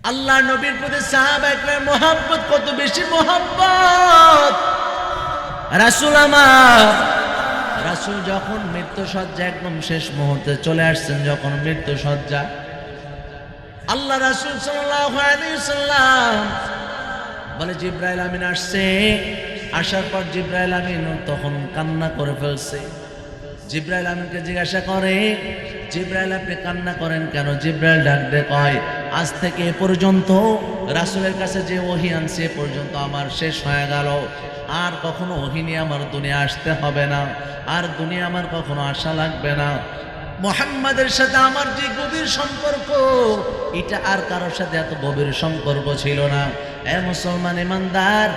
আল্লাহ নবীর প্রতি সাহাবায়ে কেরামের মহব্বত কত বেশি মহব্বত। রাসূল আমার, রাসূল যখন মৃত্যু সজ্জা একদম শেষ মুহূর্তে চলে আসছেন, যখন মৃত্যু সজ্জা, আল্লাহ রাসূল সাল্লাল্লাহু আলাইহি ওয়াসাল্লাম বলে জিবরাইল আমিন আসছে। আসার পর জিবরাইল আমিন তখন কান্না করে ফেলছে। জিবরাইল আমিনকে জিজ্ঞাসা করে, জিবরাইল আপনি কান্না করেন কেন? জিবরাইল ডাক দিয়ে কয়, আজ থেকে এ পর্যন্ত রাসূলের কাছে যে ওহী আনছে এ পর্যন্ত আমার শেষ হয়ে গেল। আর কখনো ওহী নিয়ে আমার দুনিয়া আসতে হবে না, আর দুনিয়া আমার কখনো আশা লাগবে না। মুহাম্মাদের সাথে আমার যে গভীর সম্পর্ক, এটা আর কারোর সাথে এত গভীর সম্পর্ক ছিল না। এ মুসলমান ইমানদার,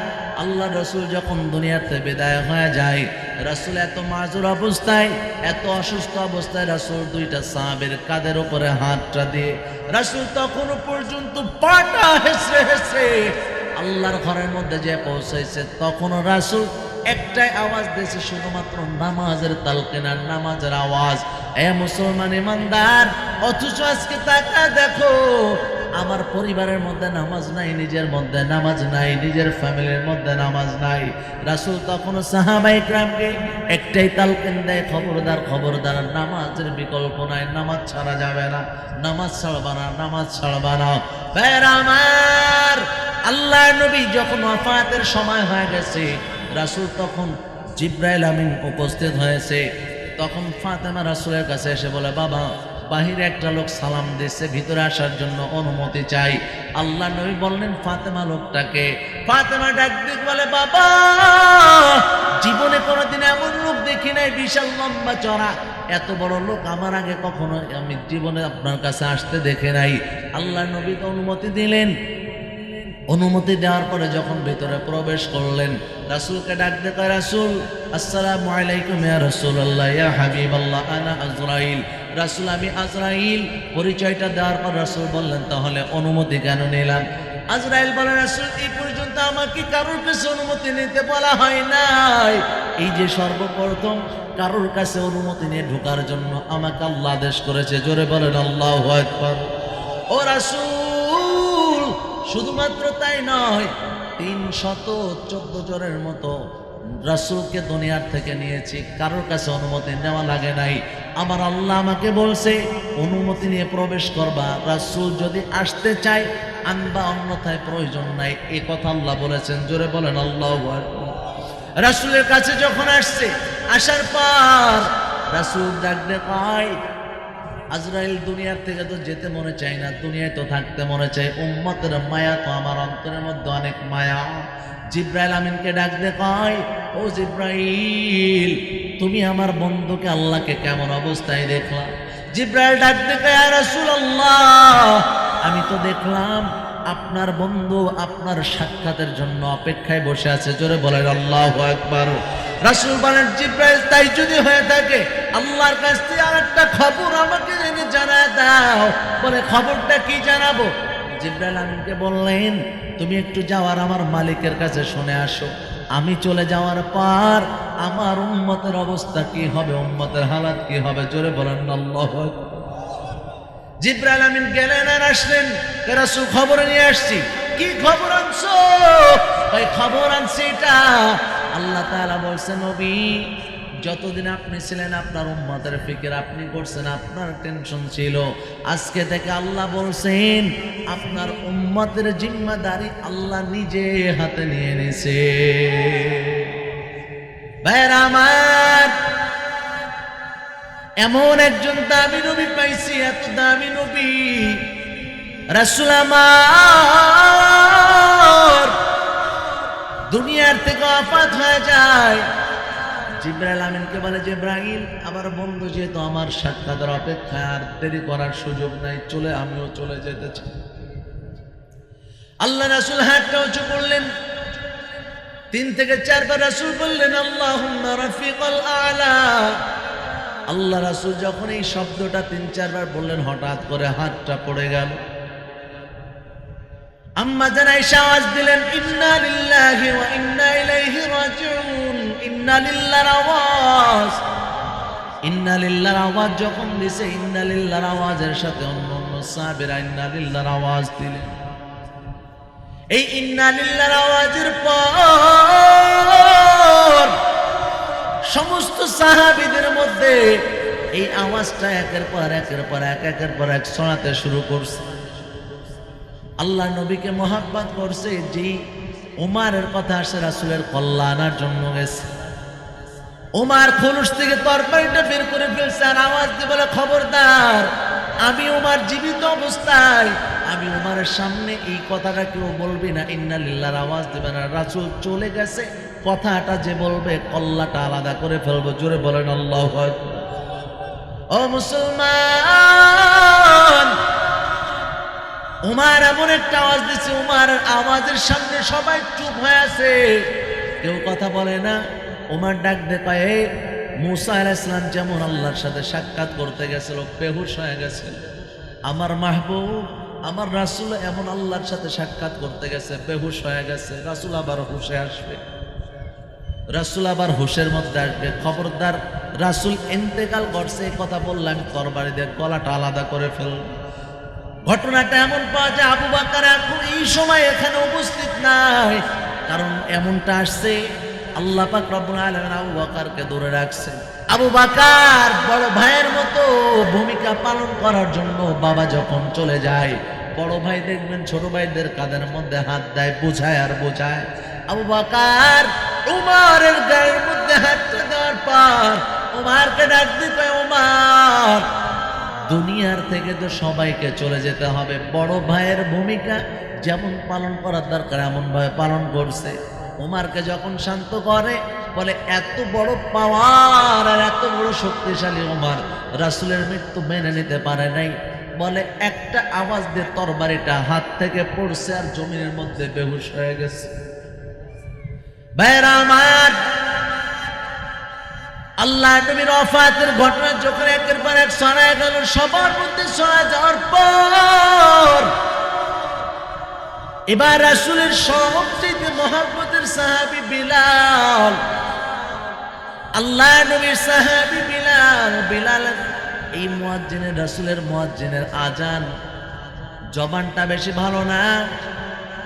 আল্লাহ রসুল যখন দুনিয়াতে বিদায় হয়ে যায়, রাসূল এত মাজুর অবস্থায়, এত অসুস্থ অবস্থায়, রাসূল দুইটা সাহাবীর কাঁধের উপরে হাতটা দিয়ে রাসূল তখনও পর্যন্ত পাটা হেসে হেসে আল্লাহর ঘরের মধ্যে যে পৌঁছাইছে, তখনও রাসূল একটাই আওয়াজ দিয়েছে, শুধুমাত্র নামাজের তালকিনার, নামাজের আওয়াজ। এ মুসলমান ইমানদার, অথচ আজকে তাকা দেখো, আমার পরিবারের মধ্যে নামাজ নাই, নিজের মধ্যে নামাজ নাই, নিজের ফ্যামিলির মধ্যে নামাজ নাই। রাসূল তখনও সাহাবায়ে কেরামকে একটাই তালকিন দেয়, খবরদার খবরদার, নামাজের বিকল্প নাই, নামাজ ছাড়া যাবে না, নামাজ ছাড়বা না, নামাজ ছাড়বা না। ভাইরা আমার, আল্লাহ নবী যখন ওয়াফাতের সময় হয়ে গেছে, রাসূল তখন জিবরাইল আমিন উপস্থিত হয়েছে। তখন ফাতেমা রাসূলের কাছে এসে বলে, বাবা, বাহিরে একটা লোক সালাম দিচ্ছে, ভিতরে আসার জন্য অনুমতি চাই। আল্লাহ নবী বললেন, ফাতেমা লোকটাকে? ফাতেমা ডাক দিয়ে বলে, বাবা, জীবনে কোনোদিন এমন লোক দেখি নাই, বিশাল লম্বা চড়া, এত বড় লোক আমার আগে কখনো আমি জীবনে আপনার কাছে আসতে দেখে নাই। আল্লাহ নবীকে অনুমতি দিলেন। অনুমতি দেওয়ার পরে যখন ভিতরে প্রবেশ করলেন, রাসূলকে ডাক দিয়ে কয়, রাসূল আসসালামু আলাইকুম ইয়া রাসূলুল্লাহ, ইয়া হাবিবাল্লাহ, আনা আজরাইল। রাসূল, আমি আজরাইল। পরিচয়টা দেওয়ার পর রাসূল বললেন, তাহলে অনুমতি কেন নিলাম? আজরাইল বলে, রাসূল, এই পর্যন্ত আমাকে কারোর কাছে অনুমতি নিতে বলা হয় নাই, এই যে সর্বপ্রথম কারোর কাছে অনুমতি নিয়ে ঢোকার জন্য আমাকে আল্লাহ আদেশ করেছে। জোরে বলেন আল্লাহু আকবার। ও রাসূল, শুধুমাত্র তাই নয়, ৩১৪ জনের মতো রাসূলকে দুনিয়ার থেকে নিয়েছি, কারোর কাছে অনুমতি নেওয়া লাগে নাই। আমার আল্লাহ আমাকে বলছে অনুমতি নিয়ে প্রবেশ করবা, রাসূল যদি আসতে চায় আনবা, অন্যথায় প্রয়োজন নাই, এ কথা আল্লাহ বলেছেন। জোরে বলেন আল্লাহু আকবার। রাসূলের কাছে যখন আসছে, আসার পর রাসূল ডাক দিয়ে কয়, আজরাইল, দুনিয়ার থেকে তো যেতে মনে চায় না, দুনিয়ায় তো থাকতে মনে চায়, উম্মতের মায়া তো আমার অন্তরের মধ্যে অনেক মায়া। জিবরাইল আমিনকে ডাক দিয়ে কয়, ও জিবরাইল, তুমি আমার বন্ধুকে আল্লাহকে কেমন অবস্থায় দেখলা? জিবরাইল ডাক দিয়ে কয়, ইয়া রাসূলুল্লাহ, আমি তো দেখলাম আপনার বন্ধু আপনার সাক্ষাতের জন্য অপেক্ষায় বসে আছে। জোরে বলেন আল্লাহু আকবার। রাসূল বলেন, জিবরাইল, তাই যদি হয়ে থাকে আল্লাহর কাছ থেকে আরেকটা খবর আমাকে জেনে জানায় দাও। বলে, খবরটা কি জানাবো? জিবরাইল আমিনকে বললেন, তুমি একটু যাওয়ার আমার মালিকের কাছে শুনে আসো, আমি চলে যাওয়ার পর আমার উম্মতের অবস্থা কি হবে, উম্মতের হালাত কি হবে। জোরে বলেন আল্লাহু আকবার। জিবরাইল আমিন গেলেন আর আসলেন, রাসূল খবর নিয়ে আসছি। কি খবর আনছো? ভাই, খবর আনছি এটা, আল্লাহ তাআলা বলছেন, নবী, যতদিন আপনি ছিলেন আপনার উম্মতের ফিকির আপনি করছেন, আপনার টেনশন ছিল, আজকে থেকে আল্লাহ বলছেন আপনার উম্মতের জিম্মাদারি আল্লাহ নিজে হাতে নিয়ে নিছে। ভাইরা আমার, এমন একজন দামি নবী পাইছি, এত দামি নবী। রাসূল আমার দুনিয়ার থেকে ওয়াফাত হয়ে যায়। জিবরাইল আমিনকে বলে, জিবরাইল, আমার বন্ধু যেহেতু আমার সাক্ষাতের অপেক্ষায়, আর দেরি করার সুযোগ নাই, চলে আমিও চলে যেতে চাই। আল্লাহ রাসূল হাতটা উঁচু করলেন, ৩ থেকে ৪ বার রাসূল বললেন, আল্লাহুম্মা রাফিকাল আ'লা। আল্লাহ রাসূল যখন এই শব্দটা ৩-৪ বার বললেন, হঠাৎ করে হাতটা পড়ে গেল। আম্মা জান আয়েশা আওয়াজ দিলেন, ইন্না লিল্লাহি ওয়া ইন্না ইলাইহি রাজিউন। ইন্না লিল্লাহর আওয়াজ, ইন্না লিল্লাহর আওয়াজ যখন দিছে, ইন্না লিল্লাহর আওয়াজের সাথে অন্য সাহাবীরা ইন্না লিল্লাহর আওয়াজ দিলেন। এই ইন্না লিল্লাহির আওয়াজের পর সমস্ত সাহাবীদের মধ্যে এই আওয়াজটা একের পর এক শোনাতে শুরু করছে। আল্লাহ নবীকে মহব্বত করছে, যে উমারের কথা আসে রাসূলের কল্যাণের জন্য গেছে। উমার খোলস থেকে তরবারিটা বের করে ফেলছে আর আওয়াজ দিয়ে বলে, খবরদার, আমি উমার জীবিত অবস্থায় আমি উমারের সামনে এই কথাটা কেউ বলবি না, ইন্না লিল্লাহির আওয়াজ দিবে না। রাসূল চলে গেছে, কথাটা যে বলবে কল্লাটা আলাদা করে ফেলবো। জোরে বলেন আল্লাহু আকবার। ও মুসলমান, উমার এমন একটা আওয়াজ দিচ্ছে, উমারের আওয়াজের সামনে সবাই চুপ হয়ে আছে, কেউ কথা বলে না। উমার ডাক দে পায়, মুসা আলাইহিস সালাম যেমন আল্লাহর সাথে সাক্ষাৎ করতে গেছিল, বেহুশ হয়ে গেছিল, আমার মাহবুব আমার রাসূল এমন আল্লাহর সাথে সাক্ষাৎ করতে গেছে, বেহুশ হয়ে গেছে। রাসূল আবার হুশে আসবে, রাসূল আবার হুশের মধ্যে আসবে। খবরদার, রাসূল ইন্তেকাল করছে এই কথা বললে আমি তরবারি দিয়ে গলাটা আলাদা করে ফেলব। ঘটনাটা এমন পাওয়া যায়, আবু বকর এখন এই সময় এখানে উপস্থিত নাই, কারণ এমনটা আসছে আল্লাহ পাক রব্বুল আলামিন আবু বকরকে দূরে রাখছে। আবু বকর বড় ভাইয়ের মতো ভূমিকা পালন করার জন্য বাবা যখন চলে যায়, বড় ভাই দেখবেন ছোট ভাইদের কাঁধের মধ্যে হাত দেয়, বোঝায় আর বোঝায়। আবু বকর উমারের গায়ের মধ্যে হাতটা দেওয়ার পর উমারকে ডাক দিতে, উমার, দুনিয়ার থেকে তো সবাইকে চলে যেতে হবে, বড় ভাইয়ের ভূমিকা যেমন পালন করার দরকার এমন ভাবে পালন করছে। উমারকে যখন শান্ত করে, বলে এত বড় পাওয়ার আর এত বড় শক্তিশালী উমার রাসূলের মৃত্যু মেনে নিতে পারে নাই, বলে একটা আওয়াজ দিয়ে তরবারিটা হাত থেকে পড়ছে আর জমিনের মধ্যে বেহুশ হয়ে গেছে। ভাইরা আমার, আল্লাহ নবীর ওফাতের ঘটনা যখন একের পর এক শোনা গেল, সবার মধ্যে শোনা যাওয়ার পর এবার রাসূলের সবচেয়ে মহব্বতের সাহাবী বিলাল, আল্লাহ নবীর সাহাবী বিলাল এই মুয়াজ্জিনের, রাসূলের মুয়াজ্জিনের আজান জবানটা বেশি ভালো না।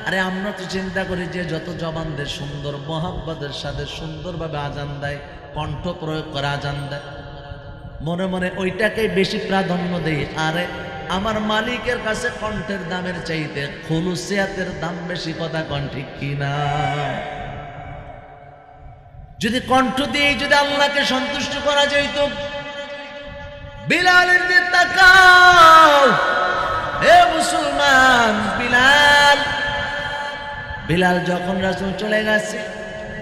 আরে আমরা তো চিন্তা করি যে যত জবানদের সুন্দর মহব্বতের সাথে সুন্দরভাবে আজান দেয়, কণ্ঠ প্রয়োগ করে আজান দেয়, মনে মনে ওইটাকেই বেশি প্রাধান্য দেই। আরে আমার মালিকের কাছে কণ্ঠের দামের চাইতে খুলুসিয়াতের দাম বেশি, কথা কন ঠিক কিনা? যদি কণ্ঠ দিয়ে যদি আল্লাহকে সন্তুষ্ট করা যাইত, বিলালের দিকে তাকাও হে মুসলমান। বিলাল যখন রাসূল চলে গেছে,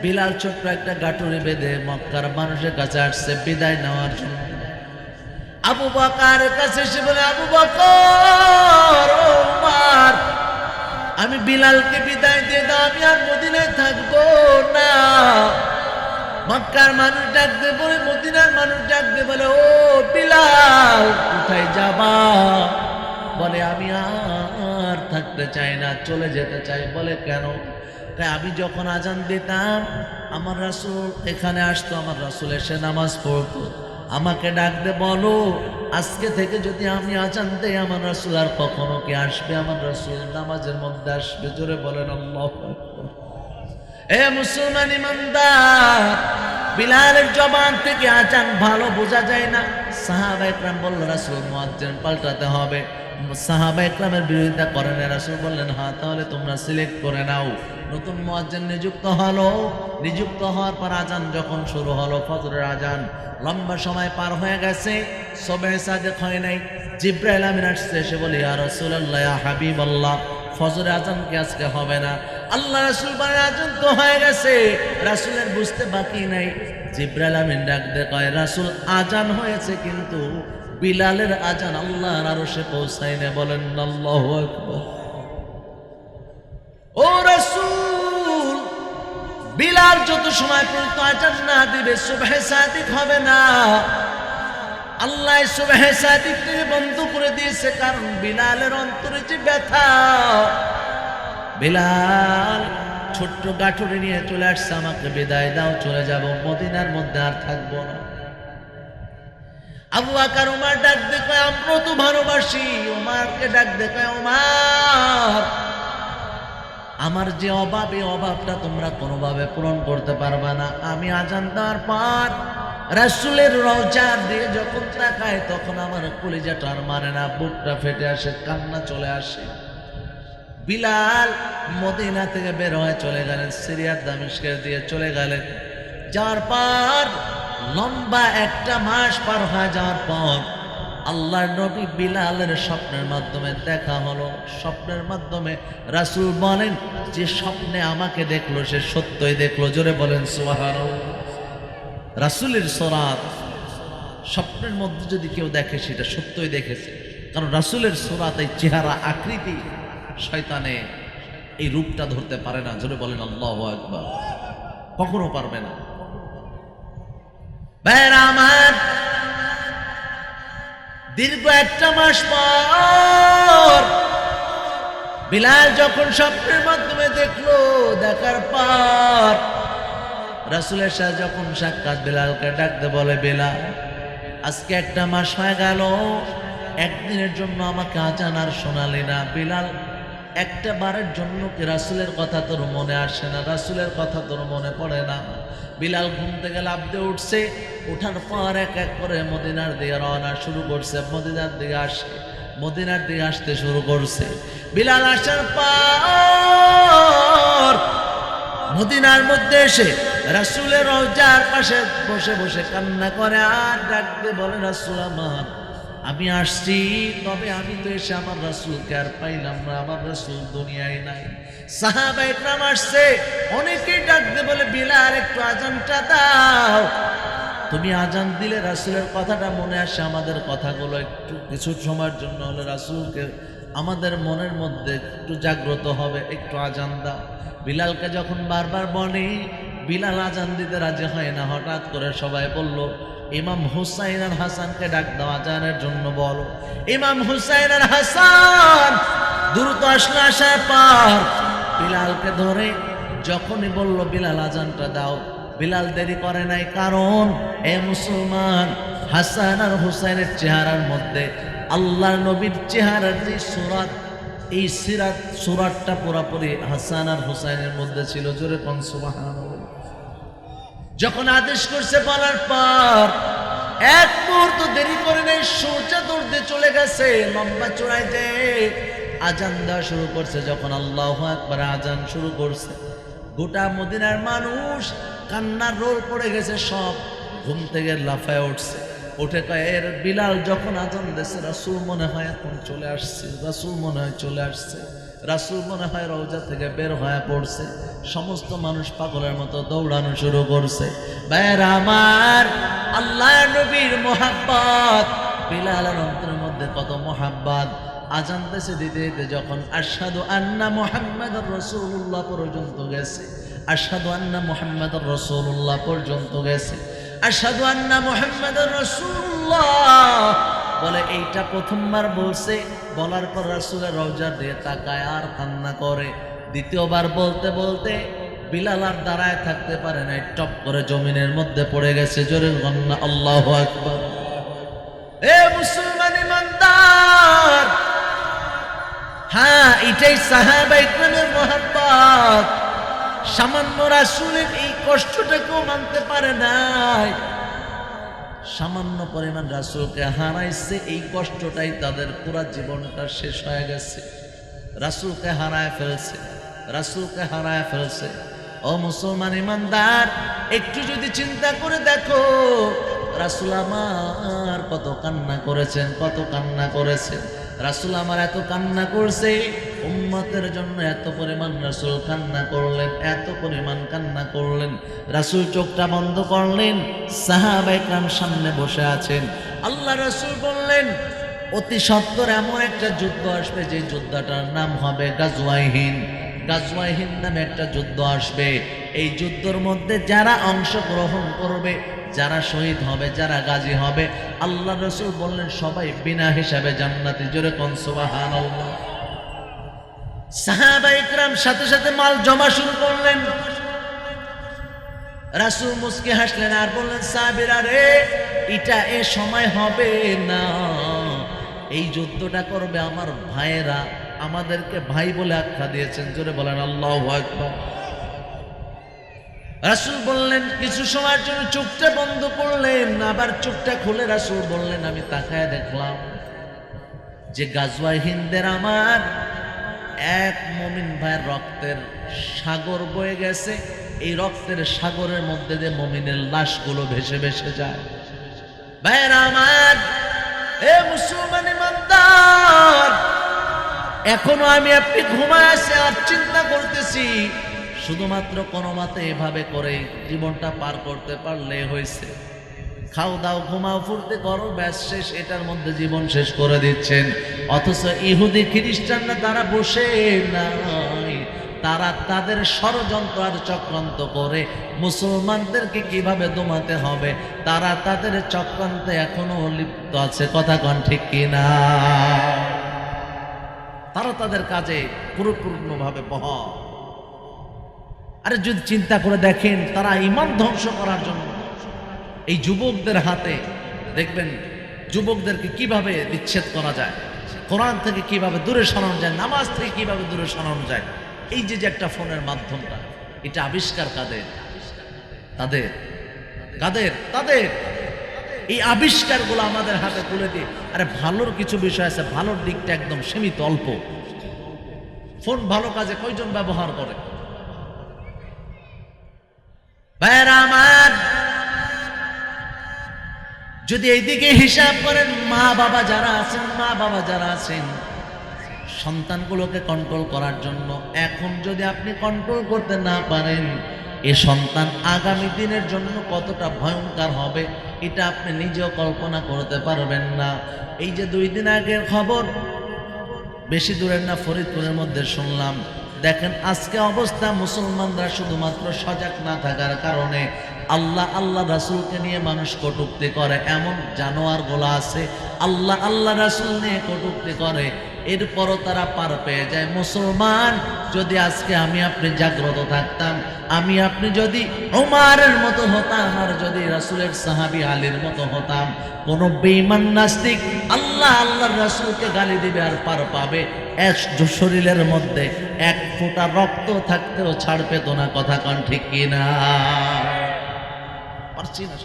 বিলাল ছোট্ট একটা গাটুরি বেঁধে মক্কার মানুষের কাছে আসছে বিদায় নেওয়ার জন্য। আবু বকরের কাছে এসে বলে, আবু বকর, ও উমর, আমি বিলালকে বিদায় দিয়ে দাও, আমি আর মদিনায় থাকবো না। মক্কার মানুষ ডাকতে বলে, মদিনার মানুষ ডাকতে বলে, ও বিলাল কোথায় যাবা? বলে আমি আর থাকতে চাই না, চলে যেতে চাই। বলে কেন? আমি যখন আজান দিতাম আমার রাসূল এখানে আসতো, আমার রাসূল এসে নামাজ পড়তো, আমাকে ডাকতে বলো আজকে থেকে যদি আমি আজান দেই আমার রাসূল আর কখনো কি আসবে? আমার রাসূল নামাজের মধ্যে আসবে। জোরে বলেন আল্লাহু আকবার। এ মুসলমান ইমানদার, বিলালের জবান থেকে আজান ভালো বোঝা যায় না। সাহাবা একরাম বলল, রাসূল মুয়াজ্জিন পাল্টাতে হবে। সাহাবা একরামের বিরোধিতা করেন, রাসূল বললেন, হ্যাঁ তাহলে তোমরা সিলেক্ট করে নাও। নতুন মুয়াজ্জিন নিযুক্ত হলো। নিযুক্ত হওয়ার পর আজান যখন শুরু হলো, ফজরের আজান, লম্বা সময় পার হয়ে গেছে, সুবহে সাদিক হয় নাই। জিবরাইল আমিন আসছে, এসে বলে, ইয়া রাসূলুল্লাহ, ইয়া হাবিবাল্লাহ, ফজরের আজান কি আজকে হবে না? আল্লাহ রাসূল বলেন, আজান তো হয়ে গেছে। রাসূলের বুঝতে বাকি নাই। জিবরাইল আমিন ডাক দিয়ে কয়, রাসূল আজান হয়েছে কিন্তু বিলালের আজান আল্লাহর আরশে পৌঁছায় না। বলেন আল্লাহু আকবার। ও রাসূল, বিলাল যত সময় পর্যন্ত আজান না দিবে সুবহে সাদিক হবে না। আল্লাহ সুবহে সাদিক থেকে বন্ধ করে দিয়েছে, কারণ বিলালের অন্তরে যে ব্যথা। বিলাল ছোট্ট গাঠুরি নিয়ে চলে আসছে, আমাকে বিদায় দাও, চলে যাব, মদিনার মধ্যে আর থাকবো না। আবু বকর উমর ডাক দিয়ে কয়, আমরা তো ভালোবাসি। উমরকে ডাক দিয়ে কয়, উমর, আমার যে অভাব, এই অভাবটা তোমরা কোনোভাবে পূরণ করতে পারবে না। আমি আজান দেওয়ার পর রাসূলের রওজা দিয়ে যখন তাকায় তখন আমার কলিজাটা আর মানে না, বুকটা ফেটে আসে, কান্না চলে আসে। বিলাল মদিনা থেকে বের হয়ে চলে গেলেন, সিরিয়ার দামেস্কের দিয়ে চলে গেলেন। যাওয়ার পর লম্বা একটা মাস পার হয়ে যাওয়ার পর আল্লাহর নবী বিলালের স্বপ্নের মাধ্যমে দেখা হলো। স্বপ্নের মাধ্যমে রাসূল বলেন, যে স্বপ্নে আমাকে দেখলো সে সত্যই দেখলো। জোরে বলেন সুবহানাল্লাহ। রাসূলের সুরাত স্বপ্নের মধ্যে যদি কেউ দেখে সেটা সত্যই দেখেছে, কারণ রাসূলের সুরাত, এই চেহারা আকৃতি, শয়তানে এই রূপটা ধরতে পারে না। জোরে বলেন আল্লাহু আকবার। কখনো পারবে না। ভাইরা আমার, দীর্ঘ একটা মাস পর বিলাল যখন স্বপ্নের মাধ্যমে দেখলো, দেখার পর রাসূলের সাথে যখন সাক্ষাৎ, বিলালকে ডাকতে বলে, বিলাল আজকে একটা মাস হয়ে গেল, একদিনের জন্য আমাকে আজান আর শোনালি না। বিলাল, একটা বারের জন্য কি রাসূলের কথা তোর মনে আসে না? রাসূলের কথা তোর মনে পড়ে না? বিলাল ঘুম থেকে লাফ দিয়ে উঠছে। ওঠার পর এক এক করে মদিনার দিকে রওনা শুরু করছে। মদিনার দিকে আসতে শুরু করছে। বিলাল আসার পর মদিনার মধ্যে এসে রাসূলের রওজার পাশে বসে বসে কান্না করে আর ডাকতে বলে, রাসূল আমার, আমি আসছি, তবে আমি তো এসে আমার রাসূলকে আর পাইলাম না, আমার রাসূল দুনিয়ায় নাই। সাহাবায়ে কেরাম আসছে, অনেকেই ডাকতে বলে, বিলাল একটু আজানটা দাও। তুমি আজান দিলে রাসূলের কথাটা মনে আসে, আমাদের কথাগুলো একটু কিছু সময়ের জন্য হলে রাসূলকে আমাদের মনের মধ্যে একটু জাগ্রত হবে, একটু আজান দাও। বিলালকে যখন বারবার বলে, বিলাল আজান দিতে রাজি হয় না। হঠাৎ করে সবাই বলল, ইমাম হুসাইন আর হাসানকে ডাক দাও, আজানের জন্য বলো। ইমাম হুসাইন আর হাসান দ্রুত আসলো। আসার পর বিলালকে ধরে যখনই বলল, বিলাল আজানটা দাও, বিলাল দেরি করে নাই। কারণ এ মুসলমান, হাসান আর হুসাইনের চেহারার মধ্যে আল্লাহর নবীর চেহারার যে সুরাত, এই সুরাতটা পুরোপুরি হাসান আর হুসাইনের মধ্যে ছিল। জোরে কোন সুবহানাল্লাহ। যখন আদেশ করছে বলার পর এক মুহূর্ত দেরি করে নেই, সোজা দৌড়তে চলে গেছে, লম্বা চূড়ায় যে আজান দেওয়া শুরু করছে। যখন আল্লাহু আকবার আজান শুরু করছে, গোটা মদিনার মানুষ কান্নার রোল পড়ে গেছে, সব ঘুম থেকে লাফায় উঠছে। উঠে কয়, এর বিলাল যখন আজান দিয়েছে, রাসূল মনে হয় এখন চলে আসছে, রাসূল মনে হয় চলে আসছে, রাসূল মনে হয় রওজা থেকে বের হয়ে পড়ছে। সমস্ত মানুষ পাগলের মতো দৌড়ানো শুরু করছে। ভাইরা আমার, আল্লাহর নবীর মোহাব্বত, বিলালের অন্তরের মধ্যে কত মোহাব্বত। আজান দিতে দিতে যখন আশহাদু আন্না মুহাম্মাদুর রাসূলুল্লাহ পর্যন্ত গেছে, আশহাদু আন্না মুহাম্মাদুর রাসূলুল্লাহ পর্যন্ত গেছে, আশহাদু আন্না মুহাম্মাদুর রাসূলুল্লাহ বলে, এইটা প্রথমবার বলছে। বলার পর রাসূলের রওজা দিয়ে তাকায় আর কান্না করে। দ্বিতীয়বার বলতে বলতে বিলাল আর দাঁড়ায় থাকতে পারে নাই, টপ করে জমিনের মধ্যে পড়ে গেছে। জোরে গন্না আল্লাহু আকবার। এ মুসলমান ইমানদার, হ্যাঁ, এটাই সাহাবায়ে কেরামের মুহাব্বত। সামান্য রাসূলের এই কষ্টটাকেও মানতে পারে নাই, সামান্য পরিমাণ রাসূলকে হারাইছে, এই কষ্টটাই তাদের পুরা জীবনটা শেষ হয়ে গেছে। রাসূলকে হারায় ফেলছে, রাসূলকে হারায় ফেলছে। ও মুসলমান ইমানদার, একটু যদি চিন্তা করে দেখো, রাসূল আমার কত কান্না করেছেন, কত কান্না করেছেন। রাসূল আমার এত কান্না করছে, উম্মতের জন্য এত পরিমাণ রাসূল কান্না করলেন, এত পরিমাণ কান্না করলেন। রাসূল চোখটা বন্ধ করলেন, সাহাবায়ে কেরাম সামনে বসে আছেন। আল্লাহ রাসূল বললেন, অতি সত্বর এমন একটা যুদ্ধ আসবে, যে যুদ্ধটার নাম হবে গাজওয়ায়ে হিন্দ। গাজওয়ায়ে হিন্দ নামে একটা যুদ্ধ আসবে। এই যুদ্ধের মধ্যে যারা অংশগ্রহণ করবে, যারা শহীদ হবে, যারা গাজী হবে, আল্লাহ রাসূল বললেন সবাই বিনা হিসাবে জান্নাতি। জোরে কোন সুবহানাল্লাহ। সাহাবায়ে কেরাম সাথে সাথে মাল জমা শুরু করলেন। রাসূল মুস্কি হাসলেন আর বললেন, সাহাবীরা রে, এটা এ সময় হবে না, এই যুদ্ধটা করবে আমার ভাইয়েরা, আমাদেরকে ভাই বলে আখ্যা দিয়েছেন। জোরে বলেন আল্লাহু আকবার। রাসূল বললেন, কিছু সময়ের জন্য চোখটা বন্ধ করলেন, আবার চোখটা খুলে রাসূল বললেন, আমি তাকায় দেখলাম যে গাজওয়ায়ে হিন্দের আমার এক মুমিন ভাইয়ের রক্তের সাগর বয়ে গেছে। এই রক্তের সাগরের মধ্যে দিয়ে মুমিনের লাশগুলো ভেসে ভেসে যায়। ভাইরা আমার, এ মুসলমান ইমানদার, এখনো আমি আপনি ঘুমায় আছি আর চিন্তা করতেছি শুধুমাত্র কোনো মতে এভাবে করে জীবনটা পার করতে পারলে হয়েছে। খাও দাও ঘুমাও ফুর্তি করো, ব্যাস শেষ, এটার মধ্যে জীবন শেষ করে দিচ্ছেন। অথচ ইহুদি খ্রিস্টানরা তারা বসে নাই, তারা তাদের ষড়যন্ত্র আর চক্রান্ত করে মুসলমানদেরকে কিভাবে দমাতে হবে, তারা তাদের চক্রান্তে এখনো লিপ্ত আছে। কথা কন ঠিক কিনা? তারা তাদের কাজে পুরোপূর্ণভাবে বহাল। আরে যদি চিন্তা করে দেখেন, তারা ঈমান ধ্বংস করার জন্য এই যুবকদের হাতে দেখবেন যুবকদেরকে কিভাবে বিচ্ছেদ করা যায়, কোরআন থেকে কিভাবে দূরে সরানো যায়, নামাজ থেকে কিভাবে দূরে সরানো যায়। এই যে একটা ফোনের মাধ্যমটা, এটা আবিষ্কার কাদের? তাদের কাদের? তাদের। এই আবিষ্কারগুলো আমাদের হাতে তুলে দিয়ে, আরে ভালোর কিছু বিষয় আছে, ভালোর দিকটা একদম সীমিত, অল্প। ফোন ভালো কাজে কয়জন ব্যবহার করে? ভাইরা আমার, যদি এইদিকে হিসাব করেন, মা বাবা যারা আছেন সন্তানগুলোকে কন্ট্রোল করার জন্য, এখন যদি আপনি কন্ট্রোল করতে না পারেন, এ সন্তান আগামী দিনের জন্য কতটা ভয়ঙ্কর হবে এটা আপনি নিজেও কল্পনা করতে পারবেন না। এই যে 2 দিন আগের খবর, বেশি দূরের না, ফরিদপুরের মধ্যে শুনলাম। দেখেন আজকে অবস্থা, মুসলমানরা শুধুমাত্র সজাগ না থাকার কারণে আল্লাহ রাসূলকে নিয়ে মানুষ কটূক্তি করে। এমন জানোয়ারগুলো আছে আল্লাহ রাসূল নিয়ে কটূক্তি করে, এরপরও তারা পার পেয়ে যায়। মুসলমান, যদি আজকে আমি আপনি জাগ্রত থাকতাম, আমি আপনি যদি ওমরের মতো হতাম, আর যদি রাসূলের সাহাবী আলীর মতো হতাম, কোন বেঈমান নাস্তিক আল্লাহর রাসূলকে গালি দিবে আর পার পাবে। শরীরের মধ্যে 1 ফোঁটা রক্ত থাকতেও ছাড় পেত না। কথা কন ঠিক কিনা? পারছি না,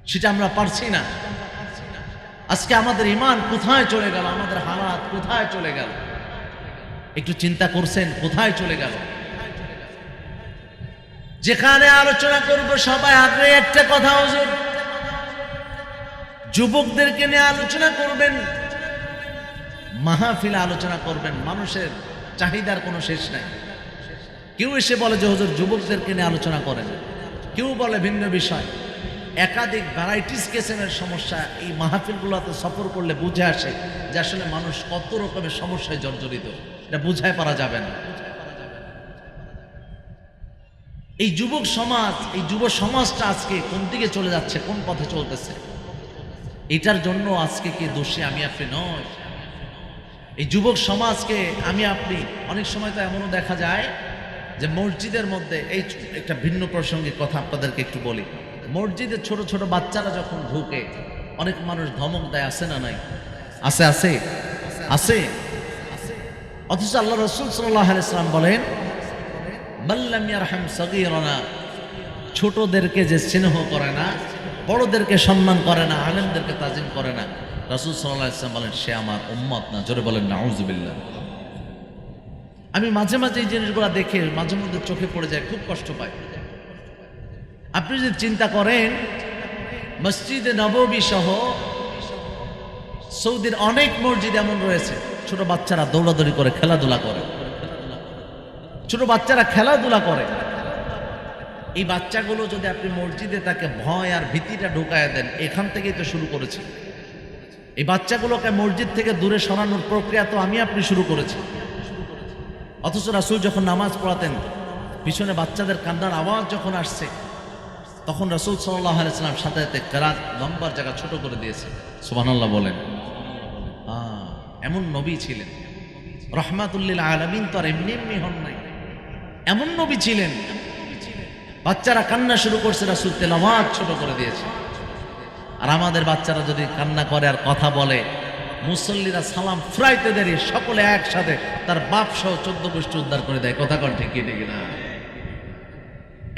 সেটা আমরা পারছি না। আজকে আমাদের ঈমান কোথায় চলে গেল? আমাদের হালাত কোথায় চলে গেল? একটু চিন্তা করছেন কোথায় চলে গেল? যেখানে আলোচনা করব সবাই আগে একটা কথা, হুজুর যুবকদেরকে নিয়ে আলোচনা করবেন, মাহফিলে আলোচনা করবেন, মানুষের চাহিদার কোনো শেষ নাই। কেউ এসে বলে যে হুজুর যুবকদেরকে নিয়ে আলোচনা করেন, কেউ বলে ভিন্ন বিষয়। একাধিক ভ্যারাইটিস কেসের সমস্যা এই মাহফিলগুলোতে সফর করলে বুঝে আসে যে আসলে মানুষ কত রকমের সমস্যায় জর্জরিত, এটা বুঝায় পারা যাবে না। এই যুবক সমাজ, এই যুব সমাজটা আজকে কোন দিকে চলে যাচ্ছে, কোন পথে চলতেছে, এটার জন্য আজকে কি দোষী আমি আপনি নয়। এই যুবক সমাজকে আমি আপনি, অনেক সময় তো এমনও দেখা যায় যে মসজিদের মধ্যে, এই একটা ভিন্ন প্রসঙ্গিক কথা আপনাদেরকে একটু বলি, মসজিদে ছোট ছোট বাচ্চারা যখন ঢুকে অনেক মানুষ ধমক দেয়, আছে না নাই? আছে আছে আছে। অথচ আল্লাহ রাসূল সাল্লাল্লাহু আলাইহি ওয়াসাল্লাম বলেন, মাল্লাম ইয়ারহাম সাগীরানা, ছোটদেরকে যে স্নেহ করে না, বড়দেরকে সম্মান করে না, আলেমদেরকে তাজিম করে না, রাসূল সাল্লাল্লাহু আলাইহি ওয়াসাল্লাম বলেন সে আমার উম্মত না। জোরে বলেন নাউযুবিল্লাহ। আমি মাঝে মাঝে এই জিনিসগুলো দেখে মাঝে মধ্যে চোখে পড়ে যায়, খুব কষ্ট পাই। আপনি যদি চিন্তা করেন, মসজিদে নববী সহ সৌদির অনেক মসজিদ এমন রয়েছে, ছোট বাচ্চারা দৌড়াদৌড়ি করে, খেলাধুলা করে, ছোট বাচ্চারা খেলাধুলা করে। এই বাচ্চাগুলো যদি আপনি মসজিদে তাকে ভয় আর ভীতিটা ঢুকায় দেন, এখান থেকেই তো শুরু করেছি। এই বাচ্চাগুলোকে মসজিদ থেকে দূরে সরানোর প্রক্রিয়া তো আমি আপনি শুরু করেছি। অথচ রাসূল যখন নামাজ পড়াতেন, পিছনে বাচ্চাদের কান্নার আওয়াজ যখন আসছে, তখন রাসূল সাল্লাল্লাহু আলাইহি ওয়াসাল্লাম সাথে সাথে কেরাত লম্বার জায়গা ছোট করে দিয়েছে। সুবহানাল্লাহ বলেন। এমন নবী ছিলেন, রাহমাতুল লিল আলামিন তো আর এমনি এমনি হন নাই, এমন নবী ছিলেন। বাচ্চারা কান্না শুরু করছে, রাসূল তেলাওয়াত ছোট করে দিয়েছে। আর আমাদের বাচ্চারা যদি কান্না করে আর কথা বলে, মুসল্লিরা সালাম ফ্রাইতে দেরি, সকলে একসাথে তার বাপ সহ 14 গোষ্ঠী উদ্ধার করে দেয়। কথা কন ঠিক কি না?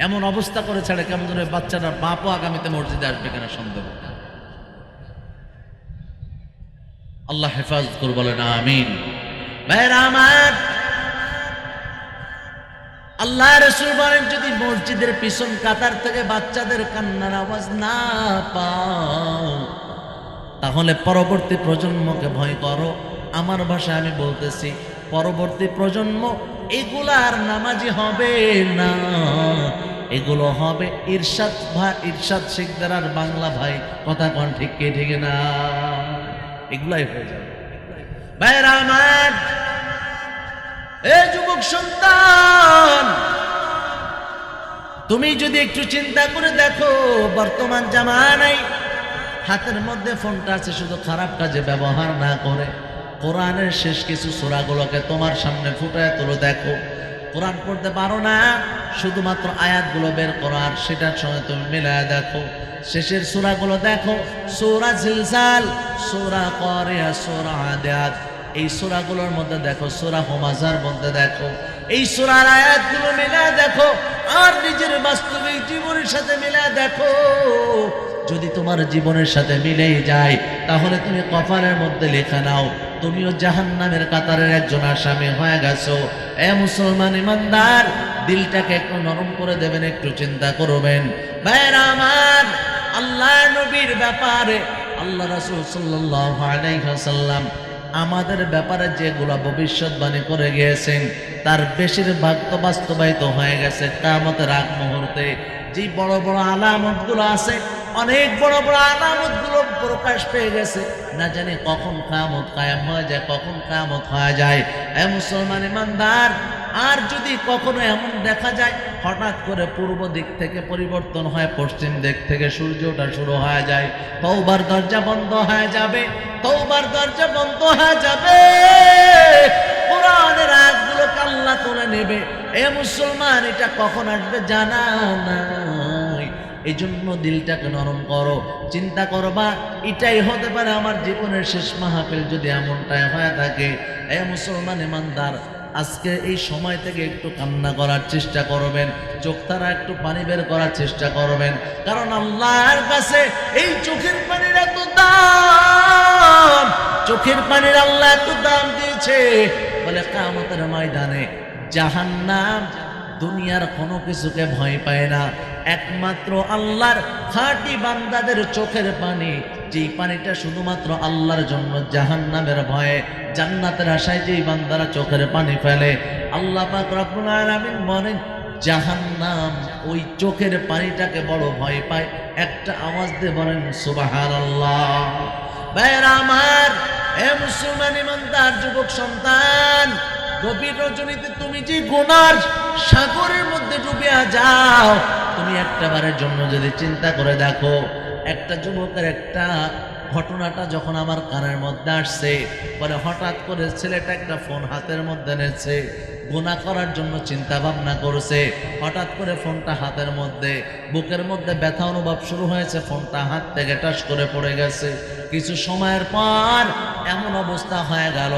এমন অবস্থা করে ছাড়ে কেমন যেন বাচ্চারা বাপও আগামীতে মসজিদে আসবে কিনা সন্দেহ। আল্লাহ হেফাজত করুন, বলেন আমিন। ভাইরা আমার, আল্লাহ রাসূল বলেন যদি মসজিদের পিছন কাতার থেকে বাচ্চাদের কান্নার আওয়াজ না পাও, তাহলে পরবর্তী প্রজন্মকে ভয় করো। আমার ভাষায় আমি বলতেছি, পরবর্তী প্রজন্ম এগুলার নামাজি হবে না, এগুলো হবে ইরশাদ শিকদার আর বাংলা ভাই। কথা কন ঠিক কি ঠিক না? এগুলাই হয়ে যাবে। ভাইরা আমার, এ যুবক সন্তান, তুমি যদি একটু চিন্তা করে দেখো, বর্তমান জামানায় হাতের মধ্যে ফোনটা আছে, শুধু খারাপ কাজে ব্যবহার না করে কোরআনের শেষ কিছু সূরাগুলোকে তোমার সামনে ফুটায় তুলে দেখো। কোরআন পড়তে পারো না, শুধুমাত্র আয়াতগুলো বের করো আর সেটার সঙ্গে তুমি মিলায় দেখো। শেষের সূরাগুলো দেখো, সূরা জিলজাল, সূরা কারিয়া, সূরা আদিয়াত। এই সূরাগুলোর মধ্যে দেখো, সূরা হুমাযার মধ্যে দেখো, এই সূরার আয়াতগুলো মিলায় দেখো আর নিজের বাস্তবিক জীবনের সাথে মিলায় দেখো। যদি তোমার জীবনের সাথে মিলেই যায়, তাহলে তুমি কপালের মধ্যে লেখা নাও, তুমিও জাহান্নামের কাতারের একজন আসামি হয়ে গেছো। এ মুসলমান ইমানদার, দিলটাকে একটু নরম করে দেবেন, একটু চিন্তা করবেন। ভাইরা আমার, আল্লাহ নবীর ব্যাপারে আল্লাহ রাসূল সাল্লাল্লাহু আলাইহি ওয়াসাল্লাম আমাদের ব্যাপারে যেগুলো ভবিষ্যৎবাণী করে গিয়েছেন, তার বেশিরভাগ তো বাস্তবায়িত হয়ে গেছে। কিয়ামতের আগ মুহূর্তে যে বড় বড় আলামতগুলো আছে, অনেক বড় বড় আলামতগুলো প্রকাশ পেয়ে গেছে। না জানি কখন কিয়ামত কায়েম হয়ে যায়, কখন কিয়ামত হয়ে যায়। এ মুসলমান ইমানদার, আর যদি কখনো এমন দেখা যায় হঠাৎ করে পূর্ব দিক থেকে পরিবর্তন হয়, পশ্চিম দিক থেকে সূর্য ওঠা শুরু হয়ে যায়, তওবার দরজা বন্ধ হয়ে যাবে, তওবার দরজা বন্ধ হয়ে যাবে, কোরআনের আয়াতগুলোকে আল্লাহ তুলে নেবে। এ মুসলমান, এটা কখন আসবে জানা নাই। এই জন্য দিলটাকে নরম করো, চিন্তা করবা এটাই হতে পারে আমার জীবনের শেষ মাহফিল যদি এমনটাই হয়ে থাকে। এ মুসলমান ইমানদার, আজকে এই সময় থেকে একটু কান্না করার চেষ্টা করবেন, চোখ তারা একটু পানি বের করার চেষ্টা করবেন, কারণ আল্লাহর কাছে এই চোখের পানির এত দাম, চোখের পানির আল্লাহ এত দাম দিয়েছে। বলে কিয়ামতের ময়দানে জাহান্নাম দুনিয়ার কোনো কিছুকে ভয় পায় না, একমাত্র আল্লাহর খাঁটি বান্দাদের চোখের পানি, যেই পানিটা শুধুমাত্র আল্লাহর জন্য, জাহান্নামের ভয়ে জান্নাতের আশায় যেই বান্দারা চোখের পানি ফেলে, আল্লাহ পাক রব্বুল আলামিন বলেন জাহান্নাম ওই চোখের পানিটাকে বড় ভয় পায়। একটা আওয়াজ দিয়ে বলেন সুবহানাল্লাহ। ভাইরা আমার, হে মুসলমান ইমানদার যুবক সন্তান, গভীর রজনীতে তুমি যে গুনার সাগরের মধ্যে ডুবিয়া যাও, তুমি একটাবারের জন্য যদি চিন্তা করে দেখো, একটা যুবকের একটা ঘটনাটা যখন আমার কানের মধ্যে আসছে, পরে হঠাৎ করে ছেলেটা একটা ফোন হাতের মধ্যে নেছে, গুনাহ করার জন্য চিন্তা ভাবনা করেছে, হঠাৎ করে ফোনটা হাতের মধ্যে, বুকের মধ্যে ব্যথা অনুভব শুরু হয়েছে, ফোনটা হাত থেকে টাস করে পড়ে গেছে। কিছু সময়ের পর এমন অবস্থা হয়ে গেল,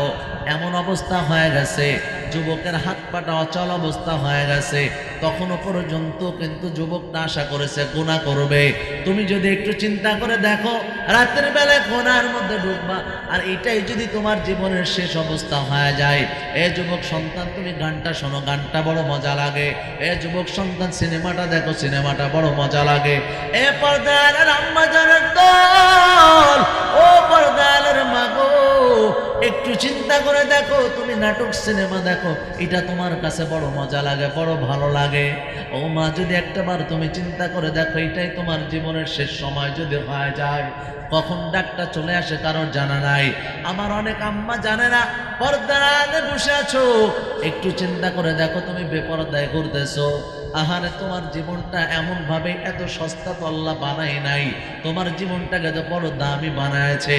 এমন অবস্থা হয়ে গেছে, যুবকের হাত পাটা অচল অবস্থা হয়ে গেছে। তখনও পর্যন্ত কিন্তু যুবকটা আশা করেছে গুনাহ করবে। তুমি যদি একটু চিন্তা করে দেখো, রাতের বেলায় গুনার মধ্যে ঢুকবা, আর এটাই যদি তোমার জীবনের শেষ অবস্থা হয়ে যায়। এ যুবক সন্তান, তুমি গানটা শোনো, গানটা বড় মজা লাগে। এ যুবক সন্তান, সিনেমাটা দেখো, সিনেমাটা বড় মজা লাগে। এ পর্দার আম্মা জানের দল, ও পর্দার মাগো, একটু চিন্তা করে দেখো, তুমি নাটক সিনেমা দেখো, এটা তোমার কাছে বড় মজা লাগে, বড় ভালো লাগে। ও মা, যদি একটাবার তুমি চিন্তা করে দেখো, এটাই তোমার জীবনের শেষ সময় যদি হয়ে যায়, কখন ডাকটা চলে আসে কারোর জানা নাই। আমার অনেক আম্মা জানে না, পর্দার আড়ালে বসে আছো, একটু চিন্তা করে দেখো, তুমি বেপরদায় ঘুরতেছো। আহারে, তোমার জীবনটা এমন ভাবে এত সস্তা তো আল্লাহ বানায় নাই, তোমার জীবনটাকে তো বড় দামি বানায়ছে।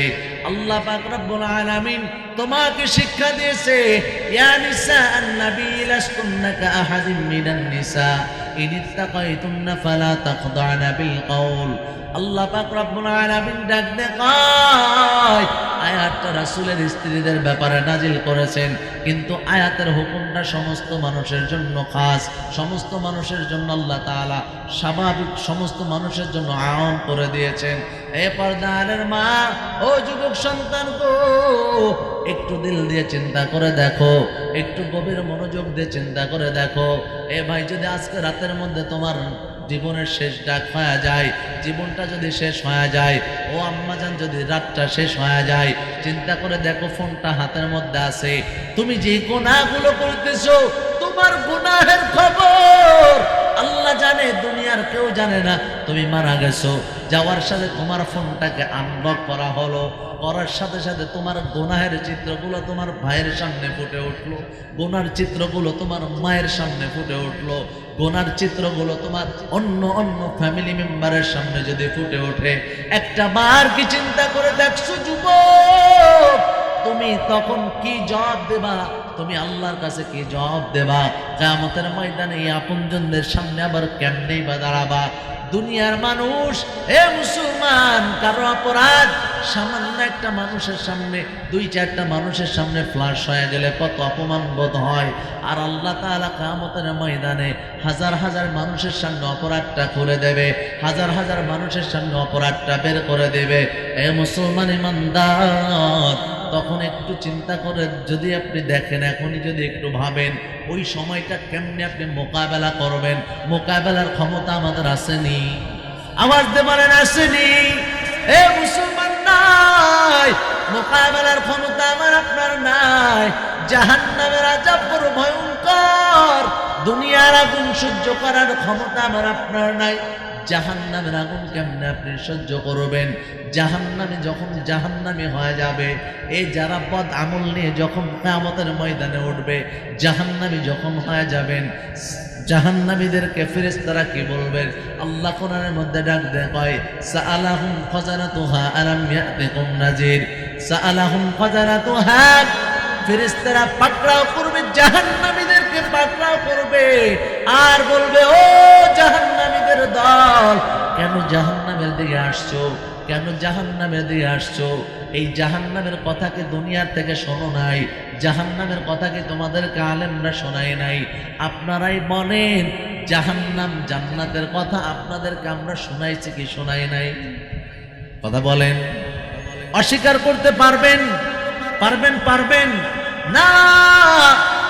আল্লাহ পাক রব্বুল আলামিন তোমাকে শিক্ষা দিয়েছে, ইয়া নিসা আন-নবী লাস্তুন্না কাআহাদিন মিনান নিসা ইন ইত্তাকাইতুন্না ফালা তাখদা'না বিল কওল। আল্লাহ পাক রব্বুল আলামিন ডাক দেয়, আয়াতটা রাসূলের স্ত্রীদের ব্যাপারে নাজিল করেছেন, কিন্তু আয়াতের হুকুমটা সমস্ত মানুষের জন্য খাস, সমস্ত মানুষের জন্য আল্লাহ তাআলা স্বাভাবিক সমস্ত মানুষের জন্য আম করে দিয়েছেন। এ পর্দার মা, ও যুবক সন্তান গো, একটু দিল দিয়ে চিন্তা করে দেখো, একটু গভীর মনোযোগ দিয়ে চিন্তা করে দেখো। এ ভাই, যদি আজকে রাতের মধ্যে তোমার জীবনের শেষ ডাক হয়ে যায়, জীবনটা যদি শেষ হয়ে যায়, ও আম্মাজান যদি রাতটা শেষ হয়ে যায়, চিন্তা করে দেখো ফোনটা হাতের মধ্যে আছে, তুমি যে গুনাহগুলো করতেছো, তোমার গুনাহের খবর আল্লাহ জানে, দুনিয়ার কেউ জানে না। তুমি মারা গেছো, যাওয়ার সাথে তোমার ফোনটাকে আনলক করা হলো, করার সাথে সাথে তোমার গুনাহের চিত্রগুলো তোমার ভাইয়ের সামনে ফুটে উঠলো, গুনার চিত্রগুলো তোমার মায়ের সামনে ফুটে উঠলো, গুনার চিত্রগুলো তোমার অন্য অন্য ফ্যামিলি মেম্বারের সামনে যদি ফুটে ওঠে, একটা বার কি চিন্তা করে দেখছো যুবক, তুমি তখন কি জবাব দেবা? তুমি আল্লাহর কাছে কি জবাব দেবা? কিয়ামতের ময়দানে এই আপনজনদের সামনে আবার কেমনেই বা দাঁড়াবা? দুনিয়ার মানুষ, এ মুসলমান, কারো অপরাধ সামান্য একটা মানুষের সামনে, দুই চারটা মানুষের সামনে ফ্লাশ হয়ে গেলে কত অপমান বোধ হয়। আর আল্লাহ তাআলা কিয়ামতের ময়দানে হাজার হাজার মানুষের সামনে অপরাধটা খুলে দেবে, হাজার হাজার মানুষের সামনে অপরাধটা বের করে দেবে। এ মুসলমান ইমানদার, তখন একটু চিন্তা করে যদি আপনি দেখেন, এখনই যদি একটু ভাবেন, ওই সময়টা কেমনে আপনি মোকাবেলা করবেন, মোকাবেলার ক্ষমতা আমাদের আসেনি? আওয়াজ দিয়ে বলেন, আসেনি? এ মুসলমান, নাই, মোকাবেলার ক্ষমতা আমার আপনার নাই। জাহান্নামের আযাব বড় ভয়ঙ্কর, দুনিয়ার আগুন সহ্য করার ক্ষমতা আমার আপনার নাই। জাহান্নামের আগুন কেমনে আপনি সহ্য করবেন? জাহান্নামে যখন জাহান্নামী হয়ে যাবে, এই যারা বদ আমল নিয়ে যখন কিয়ামতের ময়দানে উঠবে, জাহান্নামী যখন হয়ে যাবেন, জাহান্নামীদেরকে ফেরেশতারা কি বলবেন? আল্লাহ কোরআনের মধ্যে ডাক দেয়, কয় সাআলাহুম খাজানাতুহা আলাম ইয়াতিকুম নাজির। সাআলাহুম খাজানাতুহা, ফেরেশতারা পাকড়াও করবে জাহান্নামীদেরকে, পাকড়াও করবে আর বলবে, ও জাহান্নামীদের দল, কেন জাহান্নামের দিকে আসছো? কেন জাহান্নামের দিকে আসছো? এই জাহান্নামের কথা কি দুনিয়ার থেকে শোনো নাই? জাহান্নামের কথা কি তোমাদেরকে আলেমরা শোনায় নাই? আপনারাই বলেন, জাহান্নাম জান্নাতের কথা আপনাদেরকে আমরা শোনাইছি কি শোনাই নাই? কথা বলেন। অস্বীকার করতে পারবেন? পারবেন? পারবেন না,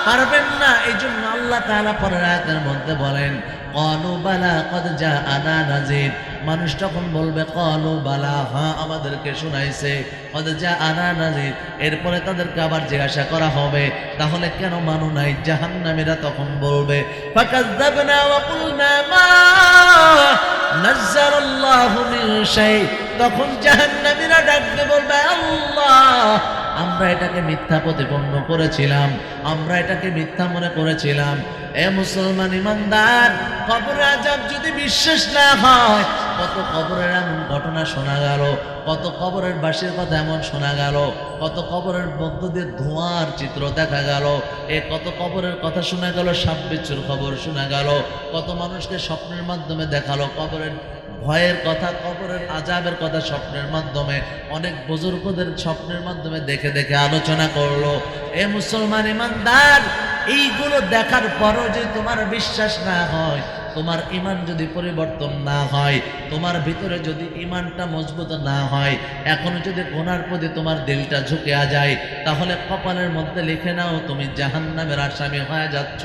পারবেন না। এই জন্য আল্লাহ তাআলা পরের আয়াতের মধ্যে বলেন, ক্বালু বালা ক্বাদ জাআনা নাযীর। মানুষ তখন বলবে, ক্বালু বালা, হ্যাঁ আমাদেরকে শোনাইছে, ক্বাদ জাআনা নাযীর। এরপরে তাদেরকে আবার জিজ্ঞাসা করা হবে, তাহলে কেন মানো নাই? জাহান্নামীরা তখন বলবে, ফাকাযযাবনা ওয়া কুলনা মা নাযালাল্লাহু মিন শাই। তখন জাহান্নামীরা ডাকতে বলবে, আল্লাহ, আমরা এটাকে মিথ্যা প্রতিপন্ন করেছিলাম, আমরা এটাকে মিথ্যা মনে করেছিলাম। এ মুসলমান ইমানদার, কবর আযাব যদি বিশ্বাস না হয়, কত কবরের এমন ঘটনা শোনা গেল, কত কবরের বাসির কথা এমন শোনা গেল, কত কবরের মধ্য দিয়ে ধোঁয়ার চিত্র দেখা গেল, কত কবরের কথা শোনা গেল, সাপ বিচ্ছুর খবর শোনা গেল, কত মানুষকে স্বপ্নের মাধ্যমে দেখালো কবরের ভয়ের কথা, কবরের আযাবের কথা স্বপ্নের মাধ্যমে, অনেক বুজুর্গদের স্বপ্নের মাধ্যমে দেখে দেখে আলোচনা করলো। এ মুসলমান ইমানদার, এইগুলো দেখার পরও যদি তোমার বিশ্বাস না হয়, তোমার ঈমান যদি পরিবর্তন না হয়, তোমার ভিতরে যদি ঈমানটা মজবুত না হয়, এখনো যদি গুনার প্রতি তোমার দিলটা ঝুঁকে যায়, তাহলে কপালের মধ্যে লিখে নাও, তুমি জাহান্নামের আসামি হয়ে যাচ্ছ।